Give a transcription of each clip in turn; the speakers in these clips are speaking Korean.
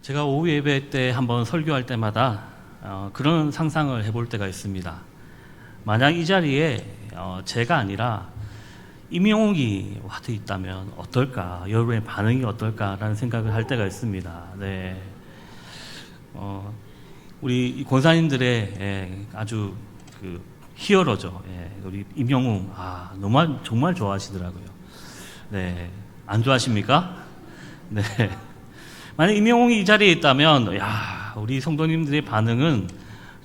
제가 오후 예배 때 한번 설교할 때마다 그런 상상을 해볼 때가 있습니다. 만약 이 자리에 제가 아니라 임영웅이 와도 있다면 어떨까, 여러분의 반응이 어떨까라는 생각을 할 때가 있습니다. 네, 우리 권사님들의 아주 그 히어로죠. 우리 임영웅, 정말 좋아하시더라고요. 네, 안 좋아하십니까? 네. 만약 임영웅이 이 자리에 있다면, 우리 성도님들의 반응은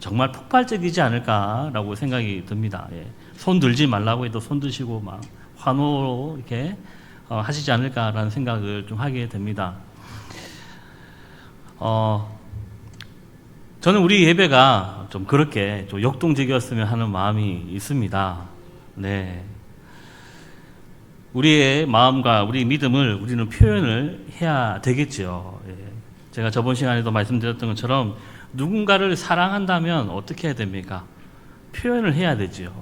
정말 폭발적이지 않을까라고 생각이 듭니다. 손 들지 말라고 해도 손 드시고 막 환호로 이렇게 하시지 않을까라는 생각을 좀 하게 됩니다. 저는 우리 예배가 좀 그렇게 좀 역동적이었으면 하는 마음이 있습니다. 네. 우리의 마음과 우리 믿음을 우리는 표현을 해야 되겠죠. 제가 저번 시간에도 말씀드렸던 것처럼 누군가를 사랑한다면 어떻게 해야 됩니까? 표현을 해야 되죠.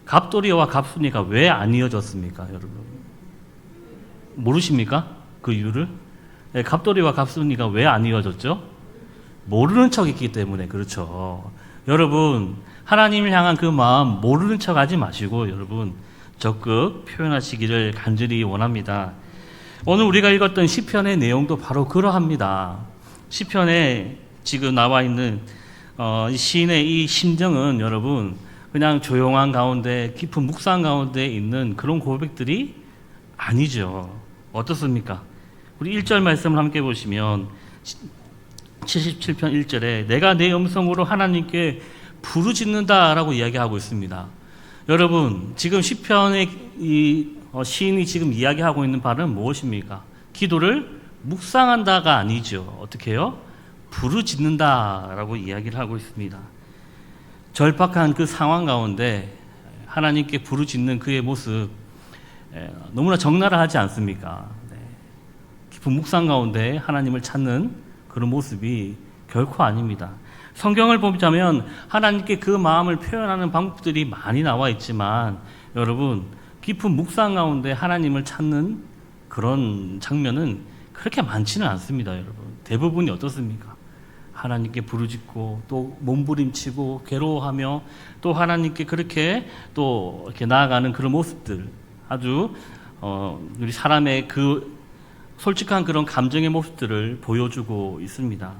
갑돌이와 갑순이가 왜 안 이어졌습니까, 여러분? 모르십니까? 그 이유를? 갑돌이와 갑순이가 왜 안 이어졌죠? 모르는 척했기 때문에 그렇죠. 여러분, 하나님을 향한 그 마음 모르는 척 하지 마시고 여러분 적극 표현하시기를 간절히 원합니다. 오늘 우리가 읽었던 시편의 내용도 바로 그러합니다. 시편에 지금 나와 있는 시인의 이 심정은 여러분 그냥 조용한 가운데 깊은 묵상 가운데 있는 그런 고백들이 아니죠. 어떻습니까? 우리 1절 말씀을 함께 보시면 77편 1절에 내가 내 음성으로 하나님께 부르짖는다라고 이야기하고 있습니다. 여러분, 지금 시편의 이 시인이 지금 이야기하고 있는 바는 무엇입니까? 기도를 묵상한다가 아니죠. 어떻게 해요? 부르짖는다라고 이야기를 하고 있습니다. 절박한 그 상황 가운데 하나님께 부르짖는 그의 모습 너무나 적나라하지 않습니까? 깊은 묵상 가운데 하나님을 찾는 그런 모습이 결코 아닙니다. 성경을 보자면 하나님께 그 마음을 표현하는 방법들이 많이 나와 있지만 여러분 깊은 묵상 가운데 하나님을 찾는 그런 장면은 그렇게 많지는 않습니다. 여러분 대부분이 어떻습니까? 하나님께 부르짖고 또 몸부림치고 괴로워하며 또 하나님께 그렇게 또 이렇게 나아가는 그런 모습들 아주 우리 사람의 그 솔직한 그런 감정의 모습들을 보여주고 있습니다.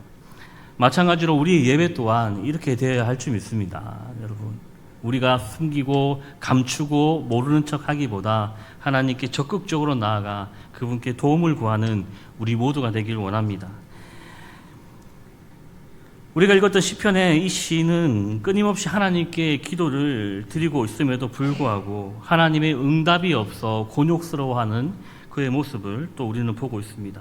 마찬가지로 우리 예배 또한 이렇게 되어야 할 줄 믿습니다. 여러분, 우리가 숨기고 감추고 모르는 척 하기보다 하나님께 적극적으로 나아가 그분께 도움을 구하는 우리 모두가 되길 원합니다. 우리가 읽었던 시편의 이 시인은 끊임없이 하나님께 기도를 드리고 있음에도 불구하고 하나님의 응답이 없어 곤욕스러워하는 그의 모습을 또 우리는 보고 있습니다.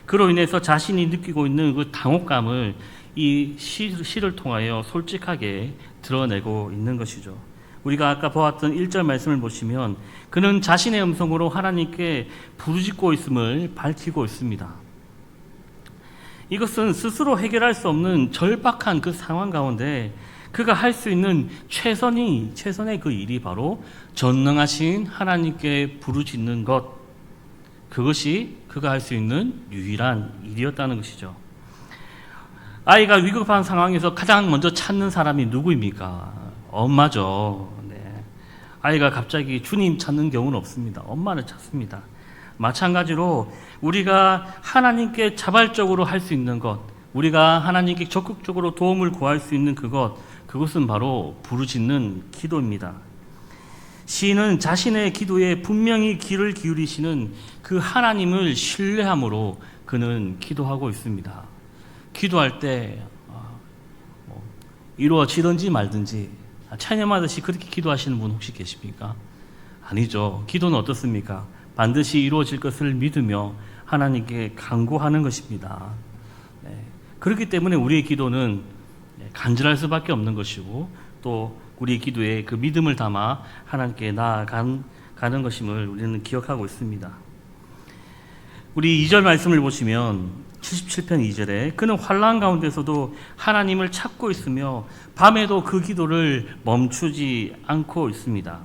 그로 인해서 자신이 느끼고 있는 그 당혹감을 이 시를 통하여 솔직하게 드러내고 있는 것이죠. 우리가 아까 보았던 1절 말씀을 보시면 그는 자신의 음성으로 하나님께 부르짖고 있음을 밝히고 있습니다. 이것은 스스로 해결할 수 없는 절박한 그 상황 가운데 그가 할 수 있는 최선의 그 일이 바로 전능하신 하나님께 부르짖는 것, 그것이 그가 할 수 있는 유일한 일이었다는 것이죠. 아이가 위급한 상황에서 가장 먼저 찾는 사람이 누구입니까? 엄마죠. 아이가 갑자기 주님 찾는 경우는 없습니다. 엄마를 찾습니다. 마찬가지로 우리가 하나님께 자발적으로 할 수 있는 것, 우리가 하나님께 적극적으로 도움을 구할 수 있는 그것은 바로 부르짖는 기도입니다. 시인은 자신의 기도에 분명히 귀를 기울이시는 그 하나님을 신뢰함으로 그는 기도하고 있습니다. 기도할 때 이루어지든지 말든지 찬양하듯이 그렇게 기도하시는 분 혹시 계십니까? 아니죠. 기도는 어떻습니까? 반드시 이루어질 것을 믿으며 하나님께 간구하는 것입니다. 그렇기 때문에 우리의 기도는 간절할 수밖에 없는 것이고 또 우리 기도에 그 믿음을 담아 하나님께 나아가는 것임을 우리는 기억하고 있습니다. 우리 2절 말씀을 보시면 77편 2절에 그는 환난 가운데서도 하나님을 찾고 있으며 밤에도 그 기도를 멈추지 않고 있습니다.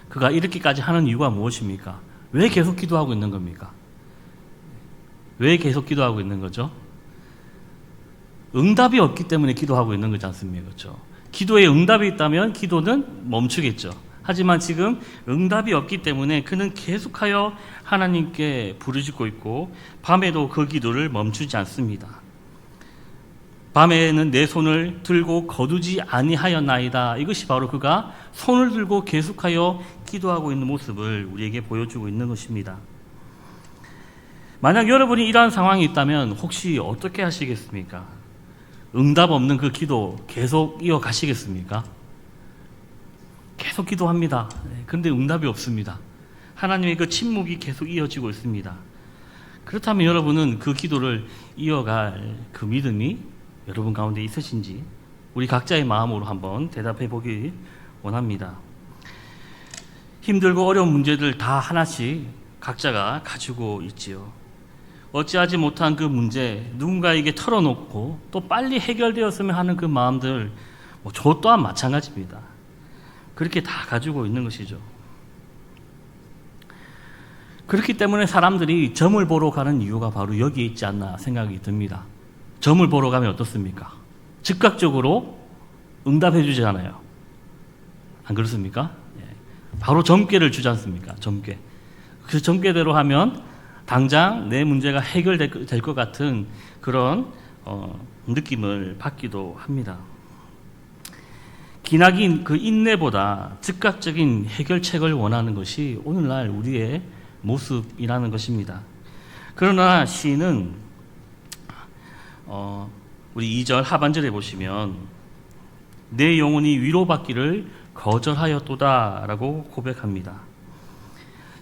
그가 이렇게까지 하는 이유가 무엇입니까? 왜 계속 기도하고 있는 겁니까? 왜 계속 기도하고 있는 거죠? 응답이 없기 때문에 기도하고 있는 거지 않습니까? 그렇죠? 기도에 응답이 있다면 기도는 멈추겠죠. 하지만 지금 응답이 없기 때문에 그는 계속하여 하나님께 부르짖고 있고 밤에도 그 기도를 멈추지 않습니다. 밤에는 내 손을 들고 거두지 아니하였나이다. 이것이 바로 그가 손을 들고 계속하여 기도하고 있는 모습을 우리에게 보여주고 있는 것입니다. 만약 여러분이 이러한 상황이 있다면 혹시 어떻게 하시겠습니까? 응답 없는 그 기도 계속 이어가시겠습니까? 계속 기도합니다. 그런데 응답이 없습니다. 하나님의 그 침묵이 계속 이어지고 있습니다. 그렇다면 여러분은 그 기도를 이어갈 그 믿음이 여러분 가운데 있으신지 우리 각자의 마음으로 한번 대답해 보기 원합니다. 힘들고 어려운 문제들 다 하나씩 각자가 가지고 있지요. 어찌하지 못한 그 문제 누군가에게 털어놓고 또 빨리 해결되었으면 하는 그 마음들, 저 또한 마찬가지입니다. 그렇게 다 가지고 있는 것이죠. 그렇기 때문에 사람들이 점을 보러 가는 이유가 바로 여기에 있지 않나 생각이 듭니다. 점을 보러 가면 어떻습니까? 즉각적으로 응답해 주잖아요. 안 그렇습니까? 바로 점괘를 주지 않습니까? 점괘. 그 점괘대로 하면 당장 내 문제가 해결될 것 같은 그런 느낌을 받기도 합니다. 기나긴 그 인내보다 즉각적인 해결책을 원하는 것이 오늘날 우리의 모습이라는 것입니다. 그러나 시인은 우리 2절 하반절에 보시면 내 영혼이 위로받기를 거절하였도다 라고 고백합니다.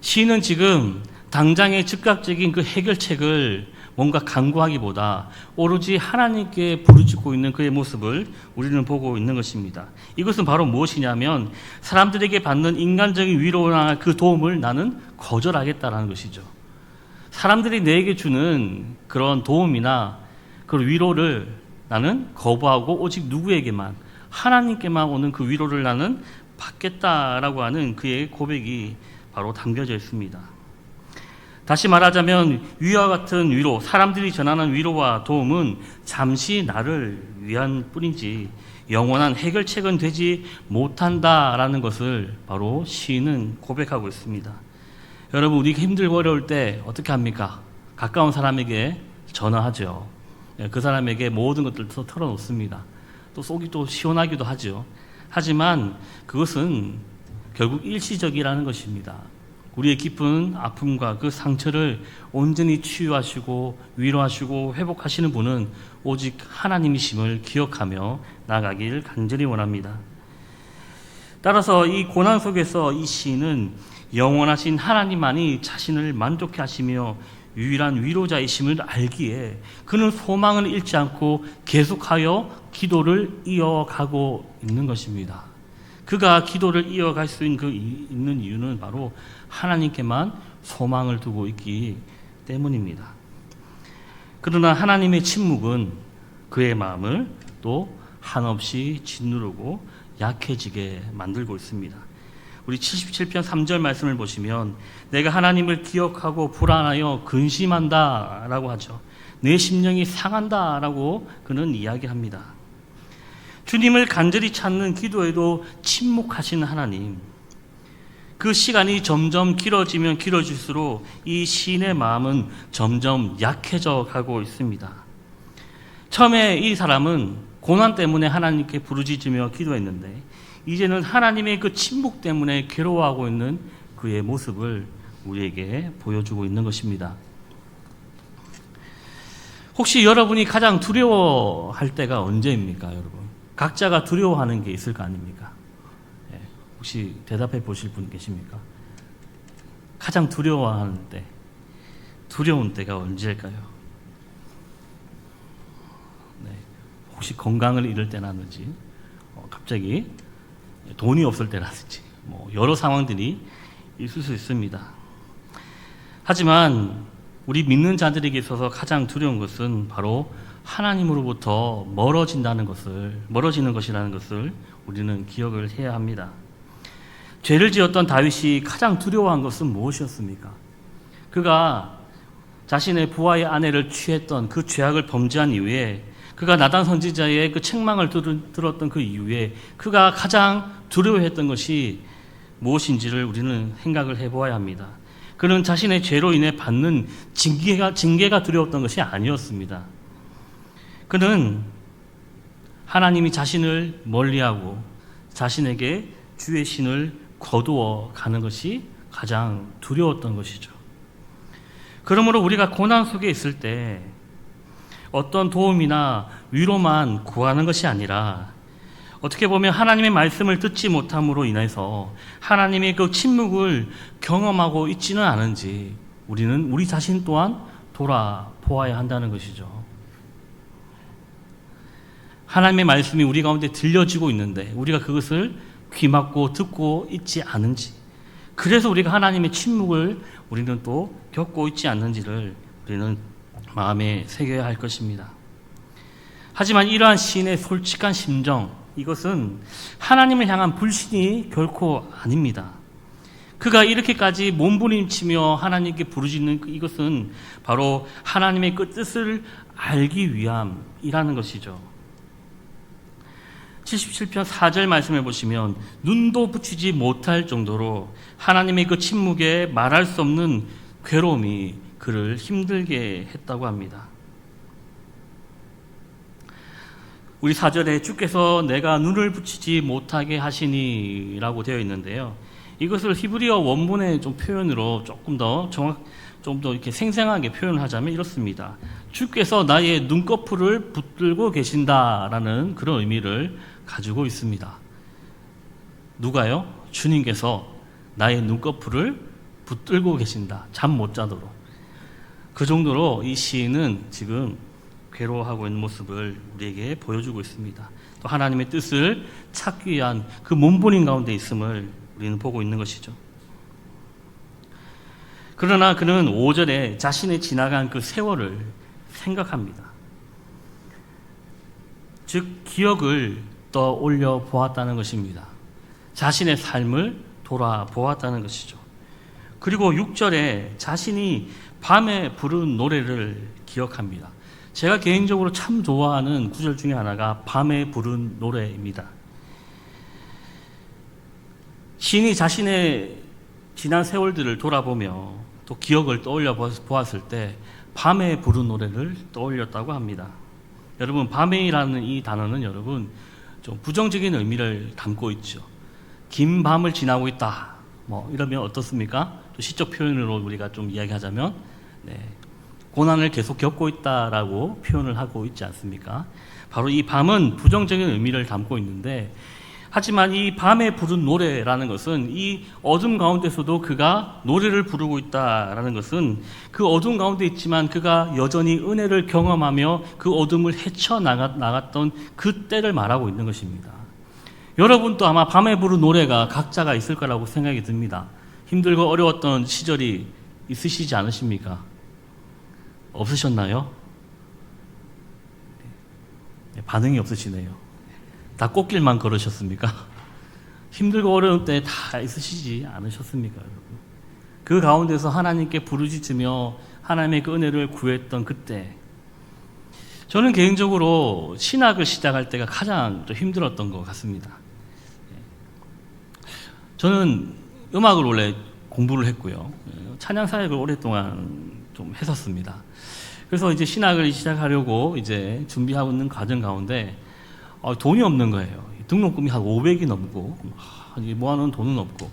시인은 지금 당장의 즉각적인 그 해결책을 뭔가 강구하기보다 오로지 하나님께 부르짖고 있는 그의 모습을 우리는 보고 있는 것입니다. 이것은 바로 무엇이냐면 사람들에게 받는 인간적인 위로나 그 도움을 나는 거절하겠다라는 것이죠. 사람들이 내게 주는 그런 도움이나 그 위로를 나는 거부하고 오직 누구에게만, 하나님께만 오는 그 위로를 나는 받겠다라고 하는 그의 고백이 바로 담겨져 있습니다. 다시 말하자면 위와 같은 위로, 사람들이 전하는 위로와 도움은 잠시 나를 위한 뿐이지 영원한 해결책은 되지 못한다라는 것을 바로 시인은 고백하고 있습니다. 여러분, 우리가 힘들고 어려울 때 어떻게 합니까? 가까운 사람에게 전화하죠. 그 사람에게 모든 것들을 털어놓습니다. 또 속이 또 시원하기도 하죠. 하지만 그것은 결국 일시적이라는 것입니다. 우리의 깊은 아픔과 그 상처를 온전히 치유하시고 위로하시고 회복하시는 분은 오직 하나님이심을 기억하며 나아가길 간절히 원합니다. 따라서 이 고난 속에서 이 시인은 영원하신 하나님만이 자신을 만족해 하시며 유일한 위로자이심을 알기에 그는 소망을 잃지 않고 계속하여 기도를 이어가고 있는 것입니다. 그가 기도를 이어갈 수 있는 이유는 바로 하나님께만 소망을 두고 있기 때문입니다. 그러나 하나님의 침묵은 그의 마음을 또 한없이 짓누르고 약해지게 만들고 있습니다. 우리 77편 3절 말씀을 보시면 내가 하나님을 기억하고 불안하여 근심한다 라고 하죠. 내 심령이 상한다 라고 그는 이야기합니다. 주님을 간절히 찾는 기도에도 침묵하시는 하나님, 그 시간이 점점 길어지면 길어질수록 이 시인의 마음은 점점 약해져 가고 있습니다. 처음에 이 사람은 고난 때문에 하나님께 부르짖으며 기도했는데 이제는 하나님의 그 침묵 때문에 괴로워하고 있는 그의 모습을 우리에게 보여주고 있는 것입니다. 혹시 여러분이 가장 두려워할 때가 언제입니까, 여러분? 각자가 두려워하는 게 있을 거 아닙니까? 혹시 대답해 보실 분 계십니까? 가장 두려워하는 때, 두려운 때가 언제일까요? 혹시 건강을 잃을 때라든지, 갑자기 돈이 없을 때라든지, 여러 상황들이 있을 수 있습니다. 하지만 우리 믿는 자들에게 있어서 가장 두려운 것은 바로 하나님으로부터 멀어지는 것이라는 것을 우리는 기억을 해야 합니다. 죄를 지었던 다윗이 가장 두려워한 것은 무엇이었습니까? 그가 자신의 부하의 아내를 취했던 그 죄악을 범죄한 이후에 그가 나단 선지자의 그 책망을 들었던 그 이후에 그가 가장 두려워했던 것이 무엇인지를 우리는 생각을 해보아야 합니다. 그는 자신의 죄로 인해 받는 징계가 두려웠던 것이 아니었습니다. 그는 하나님이 자신을 멀리하고 자신에게 주의 신을 거두어 가는 것이 가장 두려웠던 것이죠. 그러므로 우리가 고난 속에 있을 때 어떤 도움이나 위로만 구하는 것이 아니라 어떻게 보면 하나님의 말씀을 듣지 못함으로 인해서 하나님의 그 침묵을 경험하고 있지는 않은지 우리는 우리 자신 또한 돌아보아야 한다는 것이죠. 하나님의 말씀이 우리 가운데 들려지고 있는데 우리가 그것을 귀막고 듣고 있지 않은지, 그래서 우리가 하나님의 침묵을 우리는 또 겪고 있지 않는지를 우리는 마음에 새겨야 할 것입니다. 하지만 이러한 시인의 솔직한 심정, 이것은 하나님을 향한 불신이 결코 아닙니다. 그가 이렇게까지 몸부림치며 하나님께 부르짖는 이것은 바로 하나님의 그 뜻을 알기 위함이라는 것이죠. 77편 4절 말씀해 보시면 눈도 붙이지 못할 정도로 하나님의 그 침묵에 말할 수 없는 괴로움이 그를 힘들게 했다고 합니다. 우리 4절에 주께서 내가 눈을 붙이지 못하게 하시니 라고 되어 있는데요. 이것을 히브리어 원문의 좀 표현으로 조금 더 이렇게 생생하게 표현하자면 이렇습니다. 주께서 나의 눈꺼풀을 붙들고 계신다라는 그런 의미를 가지고 있습니다. 누가요? 주님께서 나의 눈꺼풀을 붙들고 계신다. 잠 못 자도록. 그 정도로 이 시인은 지금 괴로워하고 있는 모습을 우리에게 보여주고 있습니다. 또 하나님의 뜻을 찾기 위한 그 몸부림 가운데 있음을 우리는 보고 있는 것이죠. 그러나 그는 5절에 자신의 지나간 그 세월을 생각합니다. 즉 기억을 떠올려 보았다는 것입니다. 자신의 삶을 돌아보았다는 것이죠. 그리고 6절에 자신이 밤에 부른 노래를 기억합니다. 제가 개인적으로 참 좋아하는 구절 중에 하나가 밤에 부른 노래입니다. 시인이 자신의 지난 세월들을 돌아보며 또 기억을 떠올려 보았을 때 밤에 부른 노래를 떠올렸다고 합니다. 여러분, 밤에라는 이 단어는 여러분 좀 부정적인 의미를 담고 있죠. 긴 밤을 지나고 있다. 이러면 어떻습니까? 또 시적 표현으로 우리가 좀 이야기하자면, 고난을 계속 겪고 있다라고 표현을 하고 있지 않습니까? 바로 이 밤은 부정적인 의미를 담고 있는데, 하지만 이 밤에 부른 노래라는 것은 이 어둠 가운데서도 그가 노래를 부르고 있다라는 것은 그 어둠 가운데 있지만 그가 여전히 은혜를 경험하며 그 어둠을 헤쳐나갔던 그 때를 말하고 있는 것입니다. 여러분도 아마 밤에 부른 노래가 각자가 있을 거라고 생각이 듭니다. 힘들고 어려웠던 시절이 있으시지 않으십니까? 없으셨나요? 반응이 없으시네요. 다 꽃길만 걸으셨습니까? 힘들고 어려운 때 다 있으시지 않으셨습니까, 여러분? 그 가운데서 하나님께 부르짖으며 하나님의 그 은혜를 구했던 그때, 저는 개인적으로 신학을 시작할 때가 가장 좀 힘들었던 것 같습니다. 저는 음악을 원래 공부를 했고요. 찬양 사역을 오랫동안 좀 했었습니다. 그래서 이제 신학을 시작하려고 이제 준비하고 있는 과정 가운데 돈이 없는 거예요. 등록금이 한 500이 넘고 모아놓은 돈은 없고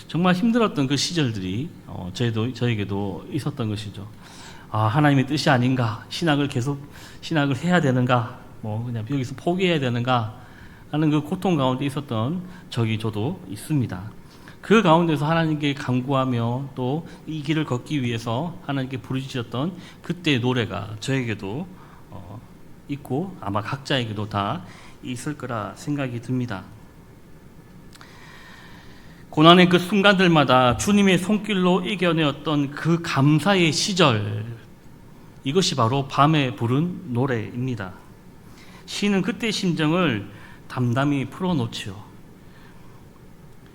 정말 힘들었던 그 시절들이 저에게도 있었던 것이죠. 하나님의 뜻이 아닌가, 신학을 해야 되는가, 그냥 여기서 포기해야 되는가 하는 그 고통 가운데 있었던 저도 있습니다. 그 가운데서 하나님께 간구하며 또 이 길을 걷기 위해서 하나님께 부르짖었던 그때의 노래가 저에게도 있고 아마 각자에게도 다 있을 거라 생각이 듭니다. 고난의 그 순간들마다 주님의 손길로 이겨내었던 그 감사의 시절, 이것이 바로 밤에 부른 노래입니다. 시인은 그때의 심정을 담담히 풀어놓지요.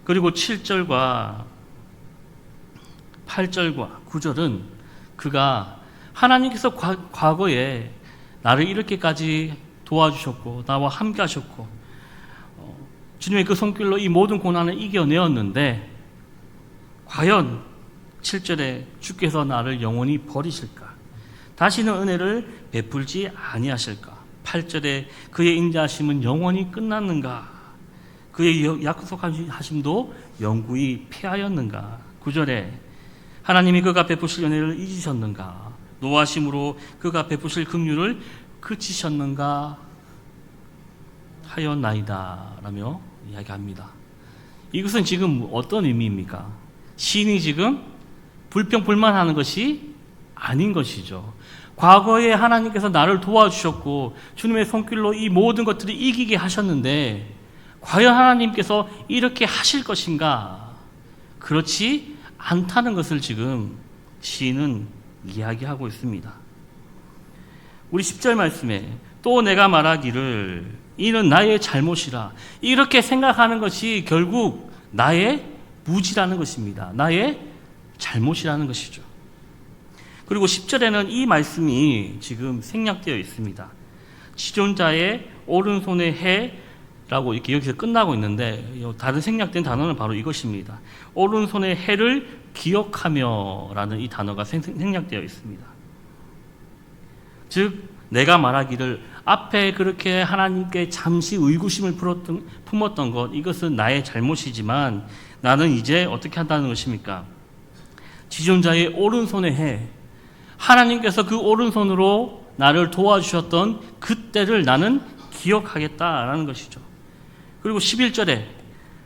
그리고 7절과 8절과 9절은 그가 하나님께서 과거에 나를 이렇게까지 도와주셨고 나와 함께 하셨고 주님의 그 손길로 이 모든 고난을 이겨내었는데 과연 7절에 주께서 나를 영원히 버리실까? 다시는 은혜를 베풀지 아니하실까? 8절에 그의 인자하심은 영원히 끝났는가? 그의 약속하심도 영구히 패하였는가? 9절에 하나님이 그가 베푸실 은혜를 잊으셨는가? 노하심으로 그가 베푸실 긍휼을 그치셨는가 하였나이다 라며 이야기합니다. 이것은 지금 어떤 의미입니까? 시인이 지금 불평불만하는 것이 아닌 것이죠. 과거에 하나님께서 나를 도와주셨고 주님의 손길로 이 모든 것들을 이기게 하셨는데 과연 하나님께서 이렇게 하실 것인가? 그렇지 않다는 것을 지금 시인은 이야기하고 있습니다. 우리 10절 말씀에 또 내가 말하기를 이는 나의 잘못이라 이렇게 생각하는 것이 결국 나의 무지라는 것입니다. 나의 잘못이라는 것이죠. 그리고 10절에는 이 말씀이 지금 생략되어 있습니다. 지존자의 오른손의 해라고 이렇게 여기서 끝나고 있는데 다른 생략된 단어는 바로 이것입니다. 오른손의 해를 기억하며 라는 이 단어가 생략되어 있습니다. 즉 내가 말하기를 앞에 그렇게 하나님께 잠시 의구심을 품었던 것 이것은 나의 잘못이지만 나는 이제 어떻게 한다는 것입니까? 지존자의 오른손의 해 하나님께서 그 오른손으로 나를 도와주셨던 그때를 나는 기억하겠다라는 것이죠. 그리고 11절에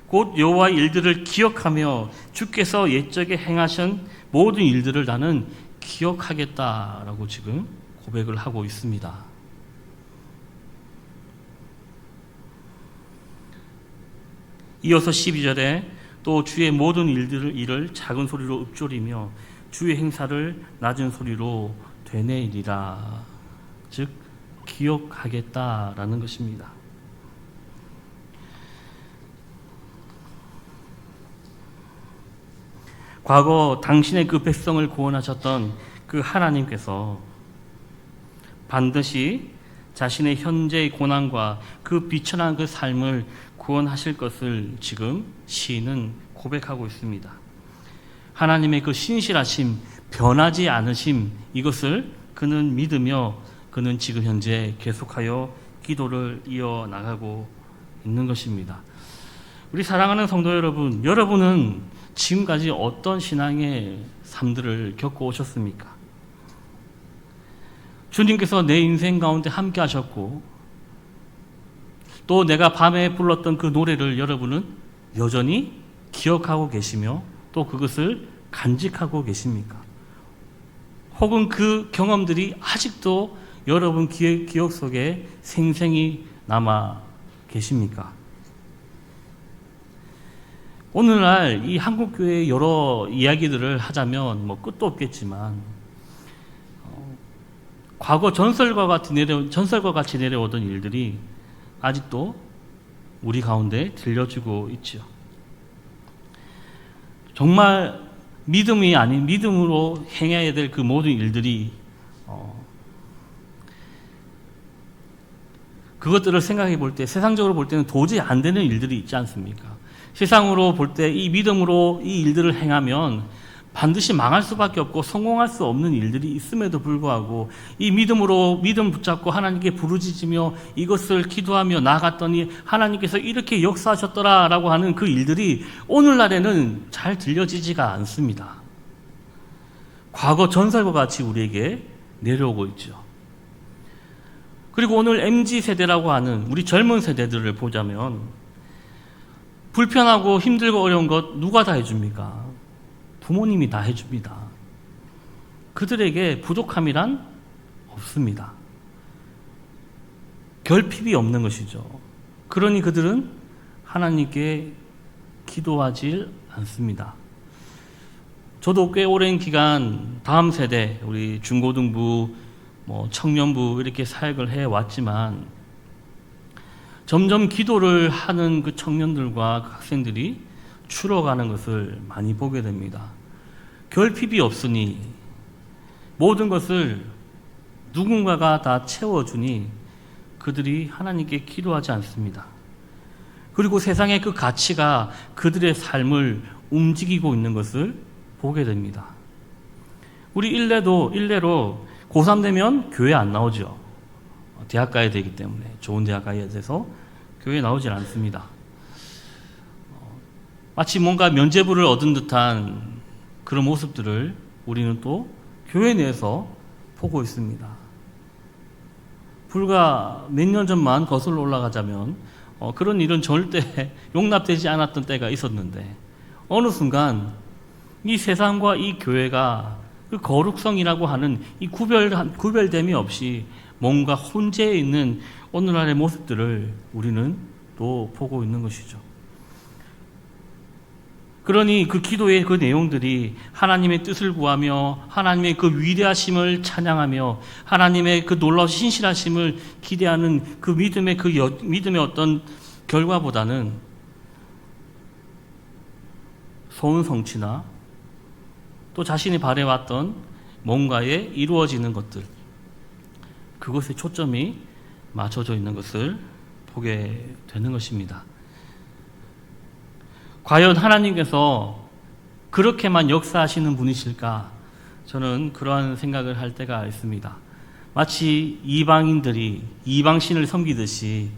곧 여호와의 일들을 기억하며 주께서 옛적에 행하신 모든 일들을 나는 기억하겠다라고 지금 고백을 하고 있습니다. 이어서 12절에 또 주의 모든 일을 작은 소리로 읊조리며 주의 행사를 낮은 소리로 되뇌이리라. 즉 기억하겠다라는 것입니다. 과거 당신의 그 백성을 구원하셨던 그 하나님께서 반드시 자신의 현재의 고난과 그 비천한 그 삶을 구원하실 것을 지금 시인은 고백하고 있습니다. 하나님의 그 신실하심, 변하지 않으심 이것을 그는 믿으며 그는 지금 현재 계속하여 기도를 이어나가고 있는 것입니다. 우리 사랑하는 성도 여러분, 여러분은 지금까지 어떤 신앙의 삶들을 겪고 오셨습니까? 주님께서 내 인생 가운데 함께 하셨고 또 내가 밤에 불렀던 그 노래를 여러분은 여전히 기억하고 계시며 또 그것을 간직하고 계십니까? 혹은 그 경험들이 아직도 여러분 기억 속에 생생히 남아 계십니까? 오늘날 이 한국교회의 여러 이야기들을 하자면 뭐 끝도 없겠지만 과거 전설과 같이 내려오던 일들이 아직도 우리 가운데 들려주고 있죠. 정말 믿음이 아닌 믿음으로 행해야 될 그 모든 일들이 그것들을 생각해 볼 때 세상적으로 볼 때는 도저히 안 되는 일들이 있지 않습니까? 세상으로 볼 때 이 믿음으로 이 일들을 행하면 반드시 망할 수밖에 없고 성공할 수 없는 일들이 있음에도 불구하고 이 믿음으로 믿음 붙잡고 하나님께 부르짖으며 이것을 기도하며 나아갔더니 하나님께서 이렇게 역사하셨더라라고 하는 그 일들이 오늘날에는 잘 들려지지가 않습니다. 과거 전설과 같이 우리에게 내려오고 있죠. 그리고 오늘 MZ세대라고 하는 우리 젊은 세대들을 보자면 불편하고 힘들고 어려운 것 누가 다 해줍니까? 부모님이 다 해줍니다. 그들에게 부족함이란 없습니다. 결핍이 없는 것이죠. 그러니 그들은 하나님께 기도하지 않습니다. 저도 꽤 오랜 기간 다음 세대, 우리 중고등부, 청년부 이렇게 사역을 해왔지만 점점 기도를 하는 그 청년들과 그 학생들이 줄어가는 것을 많이 보게 됩니다. 결핍이 없으니 모든 것을 누군가가 다 채워주니 그들이 하나님께 기도하지 않습니다. 그리고 세상의 그 가치가 그들의 삶을 움직이고 있는 것을 보게 됩니다. 우리 일례로 고3 되면 교회 안 나오죠. 대학 가야 되기 때문에, 좋은 대학 가야 돼서 교회에 나오질 않습니다. 마치 뭔가 면죄부를 얻은 듯한 그런 모습들을 우리는 또 교회 내에서 보고 있습니다. 불과 몇 년 전만 거슬러 올라가자면 그런 일은 절대 용납되지 않았던 때가 있었는데, 어느 순간 이 세상과 이 교회가 그 거룩성이라고 하는 이 구별됨이 없이 뭔가 혼재해 있는 오늘날의 모습들을 우리는 또 보고 있는 것이죠. 그러니 그 기도의 그 내용들이 하나님의 뜻을 구하며 하나님의 그 위대하심을 찬양하며 하나님의 그 놀라우신 신실하심을 기대하는 그 믿음의 어떤 결과보다는 소원 성취나 또 자신이 바래왔던 뭔가에 이루어지는 것들, 그것에 초점이 맞춰져 있는 것을 보게 되는 것입니다. 과연 하나님께서 그렇게만 역사하시는 분이실까? 저는 그러한 생각을 할 때가 있습니다. 마치 이방인들이 이방신을 섬기듯이,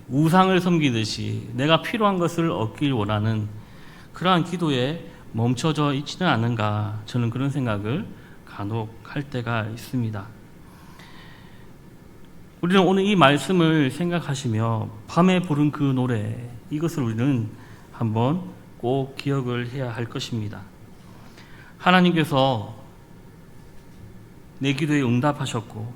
우상을 섬기듯이 내가 필요한 것을 얻길 원하는 그러한 기도에 멈춰져 있지는 않은가, 저는 그런 생각을 간혹 할 때가 있습니다. 우리는 오늘 이 말씀을 생각하시며 밤에 부른 그 노래, 이것을 우리는 한번 꼭 기억을 해야 할 것입니다. 하나님께서 내 기도에 응답하셨고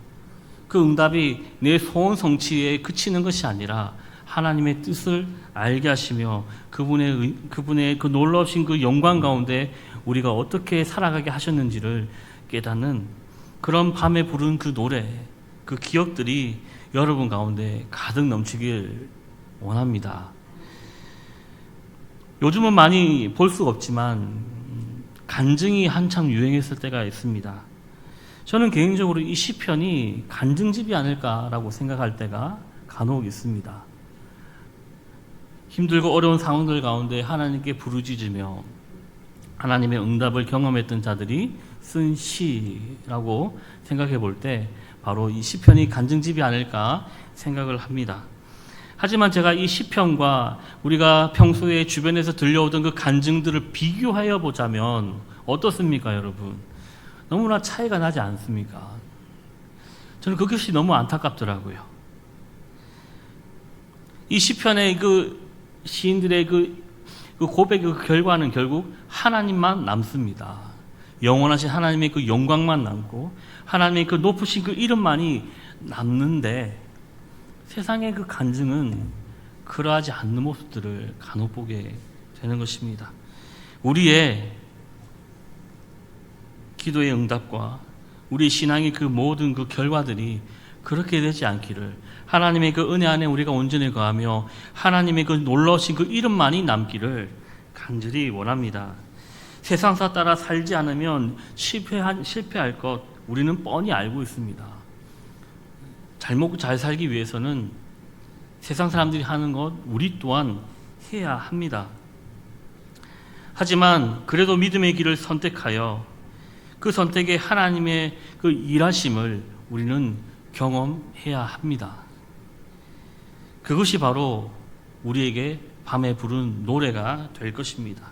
그 응답이 내 소원 성취에 그치는 것이 아니라 하나님의 뜻을 알게 하시며 그분의 그 놀라우신 그 영광 가운데 우리가 어떻게 살아가게 하셨는지를 깨닫는 그런 밤에 부른 그 노래, 그 기억들이 여러분 가운데 가득 넘치길 원합니다. 요즘은 많이 볼 수가 없지만 간증이 한참 유행했을 때가 있습니다. 저는 개인적으로 이 시편이 간증집이 아닐까라고 생각할 때가 간혹 있습니다. 힘들고 어려운 상황들 가운데 하나님께 부르짖으며 하나님의 응답을 경험했던 자들이 쓴 시라고 생각해 볼 때 바로 이 시편이 간증집이 아닐까 생각을 합니다. 하지만 제가 이 시편과 우리가 평소에 주변에서 들려오던 그 간증들을 비교하여 보자면 어떻습니까, 여러분? 너무나 차이가 나지 않습니까? 저는 그것이 너무 안타깝더라고요. 이 시편의 그 시인들의 그 고백의 그 결과는 결국 하나님만 남습니다. 영원하신 하나님의 그 영광만 남고 하나님의 그 높으신 그 이름만이 남는데, 세상의 그 간증은 그러하지 않는 모습들을 간혹 보게 되는 것입니다. 우리의 기도의 응답과 우리 신앙의 그 모든 그 결과들이 그렇게 되지 않기를, 하나님의 그 은혜 안에 우리가 온전히 거하며 하나님의 그 놀라우신 그 이름만이 남기를 간절히 원합니다. 세상사 따라 살지 않으면 실패할 것 우리는 뻔히 알고 있습니다. 잘 먹고 잘 살기 위해서는 세상 사람들이 하는 것 우리 또한 해야 합니다. 하지만 그래도 믿음의 길을 선택하여 그 선택에 하나님의 그 일하심을 우리는 경험해야 합니다. 그것이 바로 우리에게 밤에 부른 노래가 될 것입니다.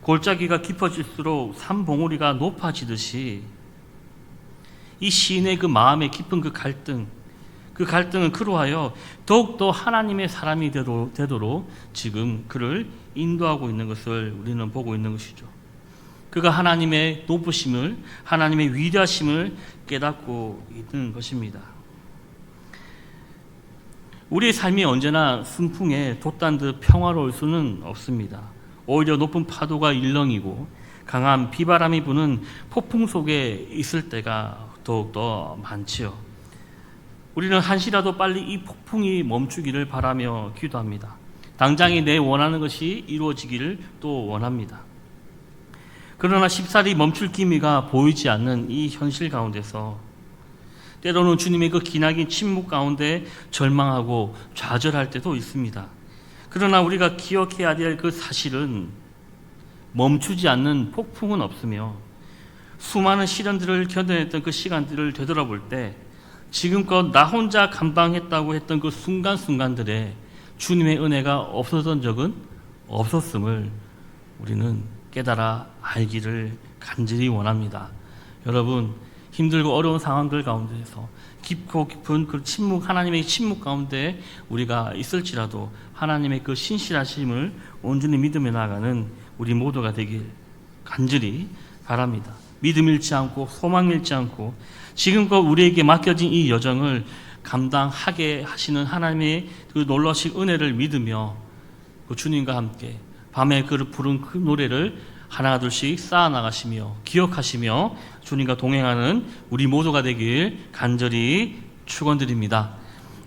골짜기가 깊어질수록 산봉우리가 높아지듯이 이 시인의 그 마음의 깊은 그 갈등은 그로하여 더욱더 하나님의 사람이 되도록 지금 그를 인도하고 있는 것을 우리는 보고 있는 것이죠. 그가 하나님의 높으심을, 하나님의 위대하심을 깨닫고 있는 것입니다. 우리의 삶이 언제나 순풍에 돛단 듯 평화로울 수는 없습니다. 오히려 높은 파도가 일렁이고 강한 비바람이 부는 폭풍 속에 있을 때가 더욱더 많지요. 우리는 한시라도 빨리 이 폭풍이 멈추기를 바라며 기도합니다. 당장에 내 원하는 것이 이루어지기를 또 원합니다. 그러나 쉽사리 멈출 기미가 보이지 않는 이 현실 가운데서 때로는 주님의 그 기나긴 침묵 가운데 절망하고 좌절할 때도 있습니다. 그러나 우리가 기억해야 될 그 사실은 멈추지 않는 폭풍은 없으며 수많은 시련들을 견뎌냈던 그 시간들을 되돌아볼 때 지금껏 나 혼자 감당했다고 했던 그 순간순간들에 주님의 은혜가 없었던 적은 없었음을 우리는 깨달아 알기를 간절히 원합니다. 여러분, 힘들고 어려운 상황들 가운데서 깊고 깊은 그 침묵, 하나님의 침묵 가운데 우리가 있을지라도 하나님의 그 신실하심을 온전히 믿으며 나아가는 우리 모두가 되길 간절히 바랍니다. 믿음 잃지 않고 소망 잃지 않고 지금껏 우리에게 맡겨진 이 여정을 감당하게 하시는 하나님의 그 놀라신 은혜를 믿으며 그 주님과 함께 밤에 그를 부른 그 노래를 하나둘씩 쌓아나가시며 기억하시며 주님과 동행하는 우리 모두가 되길 간절히 축원드립니다.